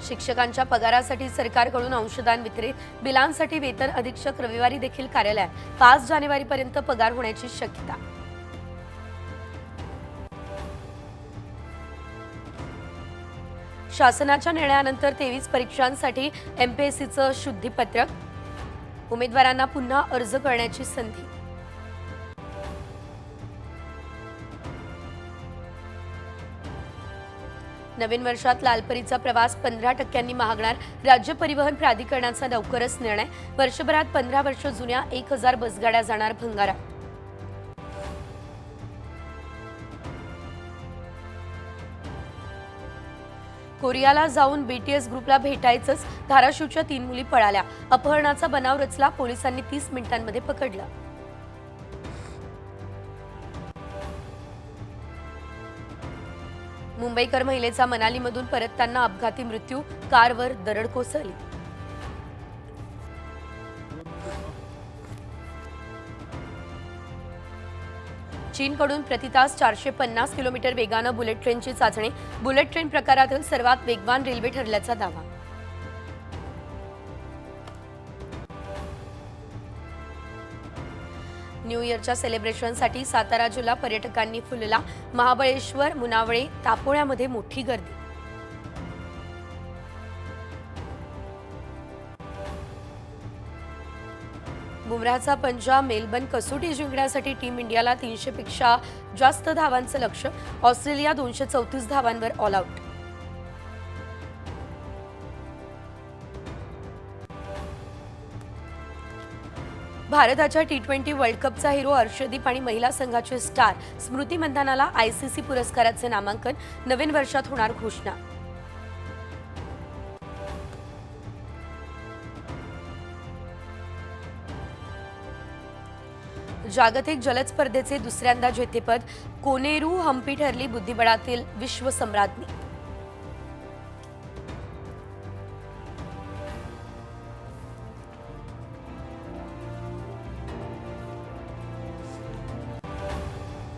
शिक्षकांच्या पगारासाठी सरकारकडून अंशदान वितरित, बिलांसाठी वेतन अधीक्षक रविवारी देखील कार्यालयात 5 जानेवारीपर्यंत पगार होण्याची शक्यता। शासनाच्या निर्णयानंतर 23 परीक्षांसाठी एमपीएससीचं शुद्धीपत्रक, उमेदवारांना पुन्हा अर्ज करण्याची संधी। नवीन वर्षात लालपरीचा प्रवास 15% महागणार, राज्य परिवहन प्राधिकरणाचा लवकरच निर्णय। वर्षभरात 15 वर्ष जुन्या 1000 बसगाड्या जाणार भंगारा। कोरियाला जाऊन बीटीएस ग्रुपला भेटायचंच, धाराशिवच्या 3 मुली पळाल्या, अपहरणाचा बनाव रचला, पोलिसांनी 30 मिनिटांमध्ये पकडलं। मुंबईकर महिलेचा मनालीमधून परतताना अपघाती मृत्यू, कारवर दरड कोसळली। चीनकडून प्रतितास 450 किलोमीटर वेगानं बुलेट ट्रेनची चाचणी, बुलेट ट्रेन प्रकारातील सर्वात वेगवान रेल्वे ठरल्याचा दावा। न्यू इयरच्या सेलिब्रेशनसाठी सातारा जिल्हा पर्यटकांनी फुलला, महाबळेश्वर, मुनावळे, तापोळ्यामध्ये मोठी गर्दी। बुमराहचा पंजाब मेलबर्न कसोटी जिंकण्यासाठी टीम इंडियाला 300 पेक्षा जास्त धावांचं लक्ष्य, ऑस्ट्रेलिया 234 धावांवर ऑल आउट। भारताच्या टी20 वर्ल्ड कपचा हिरो हर्षदीप आणि महिला संघाचे स्टार स्मृती मंधानाला आयसीसी पुरस्काराचे नामांकन, नवीन वर्षात होणार घोषणा। जागतिक जलद स्पर्धेचे दुसऱ्यांदा जेतेपद, कोनेरू हम्पी ठरली बुद्धिबळातील विश्वसम्राज्ञी।